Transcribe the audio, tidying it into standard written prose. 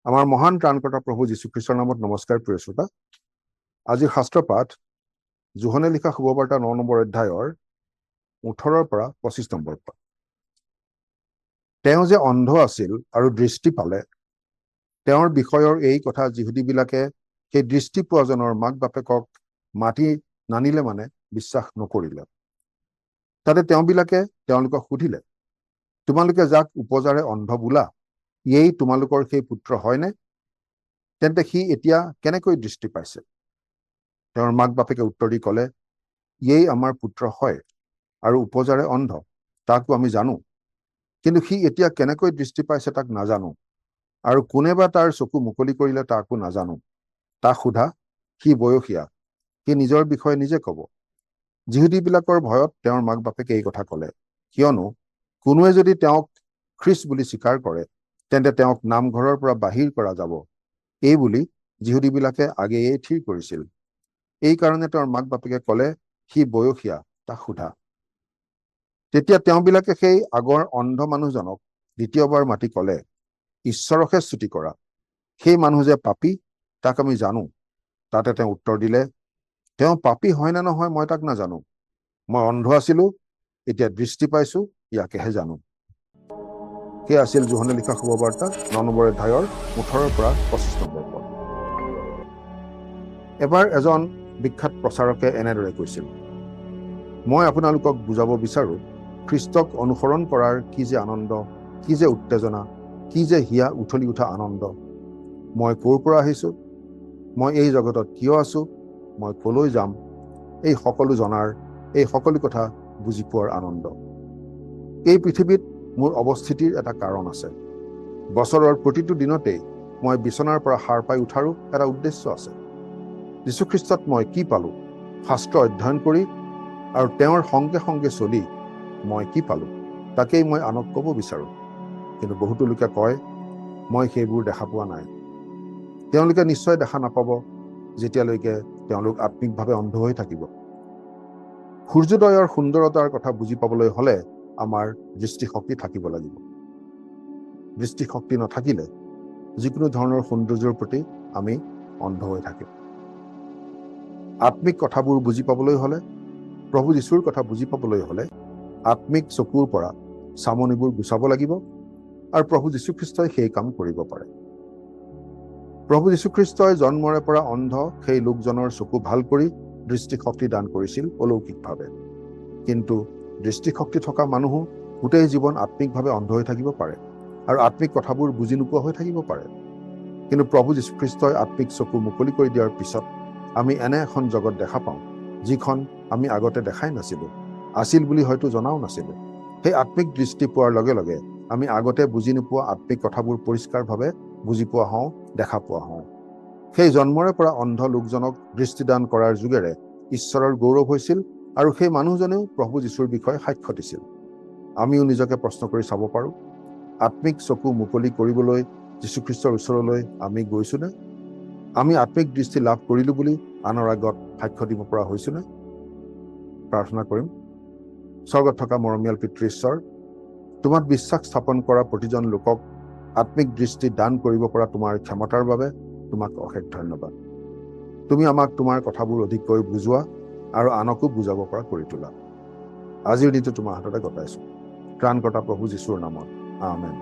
আমাৰ মহান ত্ৰাণকৰ্তা প্ৰভু যীশুখ্ৰীষ্টৰ নামত নমস্কাৰ প্ৰিয় শ্ৰোতা। আজিৰ শাস্ত্ৰপাঠ যোহনে লিখা শুভবাৰ্তা 9 নম্বৰ অধ্যায়ৰ 18 পৰা 25 নম্বৰ পদ। তেওঁ যে অন্ধ আছিল আৰু দৃষ্টি পালে, তেওঁৰ বিষয়ৰ এই কথা যিহুদীবিলাকে সেই দৃষ্টি পোৱাজনৰ মাক বাপেকক মাতি নানিলে মানে বিশ্বাস নকৰিলে। তাতে তেওঁবিলাকে তেওঁলোকক সুধিলে, তোমালোকে যাক উপজাৰে অন্ধ বোলা, এই তোমালোকৰ সেই পুত্ৰ হয়নে? তেন্তে সি এতিয়া কেনেকৈ দৃষ্টি পাইছে? তেওঁৰ মাক বাপেকে উত্তৰ দি ক'লে, এই আমাৰ পুত্ৰ হয় আৰু উপজাৰে অন্ধ, তাকো আমি জানো, কিন্তু সি এতিয়া কেনেকৈ দৃষ্টি পাইছে তাক নাজানো, আৰু কোনে বা তাৰ চকু মুকলি কৰিলে তাকো নাজানো। তাক সোধা, সি বয়সীয়া, সি নিজৰ বিষয়ে নিজে ক'ব। যিহুদীবিলাকৰ ভয়ত তেওঁৰ মাক বাপেকে এই কথা ক'লে, কিয়নো কোনোৱে যদি তেওঁক খ্ৰীষ্ট বুলি স্বীকাৰ কৰে, তেন্তে তেওঁক নামঘৰৰ পৰা বাহিৰ কৰা যাব, এই বুলি যিহুদীবিলাকে আগেয়ে থিৰ কৰিছিল। এই কাৰণে তেওঁৰ মাক বাপেকে ক'লে, সি বয়সীয়া, তাক সোধা। তেতিয়া তেওঁবিলাকে সেই আগৰ অন্ধ মানুহজনক দ্বিতীয়বাৰ মাতি ক'লে, ঈশ্বৰকহে স্তুতি কৰা, সেই মানুহ যে পাপী তাক আমি জানো। তাতে তেওঁ উত্তৰ দিলে, তেওঁ পাপী হয় নে নহয় মই তাক নাজানো। মই অন্ধ আছিলো, এতিয়া দৃষ্টি পাইছো, ইয়াকেহে জানো। সেয়া আছিল যোহনে লিখা শুভবাৰ্তা 9 নম্বৰ অধ্যায়ৰ 18 পৰা 25 নম্বৰ পদ। এবাৰ এজন বিখ্যাত প্ৰচাৰকে এনেদৰে কৈছিল, মই আপোনালোকক বুজাব বিচাৰো, খ্ৰীষ্টক অনুসৰণ কৰাৰ কি যে আনন্দ, কি যে উত্তেজনা, কি যে হিয়া উঠলি উঠা আনন্দ। মই ক'ৰ পৰা আহিছো, মই এই জগতত কিয় আছো, মই কলৈ যাম, এই সকলো জনাৰ, এই সকলো কথা বুজি পোৱাৰ আনন্দ। এই পৃথিৱীত মোৰ অৱস্থিতিৰ এটা কাৰণ আছে। বছৰৰ প্ৰতিটো দিনতেই মই বিচনাৰ পৰা সাৰ পাই উঠাৰো এটা উদ্দেশ্য আছে। যীশুখ্ৰীষ্টত মই কি পালো, শাস্ত্ৰ অধ্যয়ন কৰি আৰু তেওঁৰ সংগে সংগে চলি মই কি পালো, তাকেই মই আনক ক'ব বিচাৰো। কিন্তু বহুতো লোকে কয়, মই সেইবোৰ দেখা পোৱা নাই। তেওঁলোকে নিশ্চয় দেখা নাপাব যেতিয়ালৈকে তেওঁলোক আত্মিকভাৱে অন্ধ হৈ থাকিব। সূৰ্যোদয়ৰ সুন্দৰতাৰ কথা বুজি পাবলৈ হলে আমাৰ দৃষ্টিশক্তি থাকিব লাগিব। দৃষ্টিশক্তি নাথাকিলে যিকোনো ধৰণৰ সৌন্দৰ্যৰ প্ৰতি আমি অন্ধ হৈ থাকিম। আত্মিক কথাবোৰ বুজি পাবলৈ হলে, প্ৰভু যীশুৰ কথা বুজি পাবলৈ হলে আত্মিক চকুৰ পৰা চামনিবোৰ গুচাব লাগিব, আৰু প্ৰভু যীশুখ্ৰীষ্টই সেই কাম কৰিব পাৰে। প্ৰভু যীশুখ্ৰীষ্টই জন্মৰে পৰা অন্ধ সেই লোকজনৰ চকু ভাল কৰি দৃষ্টিশক্তি দান কৰিছিল অলৌকিকভাৱে। কিন্তু দৃষ্টিশক্তি থকা মানুহো গোটেই জীৱন আত্মিকভাৱে অন্ধ হৈ থাকিব পাৰে আৰু আত্মিক কথাবোৰ বুজি নোপোৱা হৈ থাকিব পাৰে। কিন্তু প্ৰভু যীশুখ্ৰীষ্টই আত্মিক চকু মুকলি কৰি দিয়াৰ পিছত আমি এনে এখন জগত দেখা পাওঁ, যিখন আমি আগতে দেখাই নাছিলো, আছিল বুলি হয়তো জনাও নাছিলো। সেই আত্মিক দৃষ্টি পোৱাৰ লগে লগে আমি আগতে বুজি নোপোৱা আত্মিক কথাবোৰ পৰিষ্কাৰভাৱে বুজি পোৱা হওঁ, দেখা পোৱা হওঁ। সেই জন্মৰে পৰা অন্ধ লোকজনক দৃষ্টিদান কৰাৰ যোগেৰে ঈশ্বৰৰ গৌৰৱ হৈছিল, আৰু সেই মানুহজনেও প্ৰভু যীশুৰ বিষয়ে সাক্ষ্য দিছিল। আমিও নিজকে প্ৰশ্ন কৰি চাব পাৰো, আত্মিক চকু মুকলি কৰিবলৈ যীশুখ্ৰীষ্টৰ ওচৰলৈ আমি গৈছোনে? আমি আত্মিক দৃষ্টি লাভ কৰিলো বুলি আনৰ আগত সাক্ষ্য দিব পৰা হৈছোনে? প্ৰাৰ্থনা কৰিম। স্বৰ্গত থকা মৰমীয়াল পিতৃ ঈশ্বৰ, তোমাক বিশ্বাস স্থাপন কৰা প্ৰতিজন লোকক আত্মিক দৃষ্টি দান কৰিব পৰা তোমাৰ ক্ষমতাৰ বাবে তোমাক অশেষ ধন্যবাদ। তুমি আমাক তোমাৰ কথাবোৰ অধিককৈ বুজোৱা আৰু আনকো বুজাব পৰা কৰি তোলা। আজিৰ দিনটো তোমাৰ হাততে গতাইছো। ত্ৰাণকৰ্তা প্ৰভু যীশুৰ নামত, আমেন।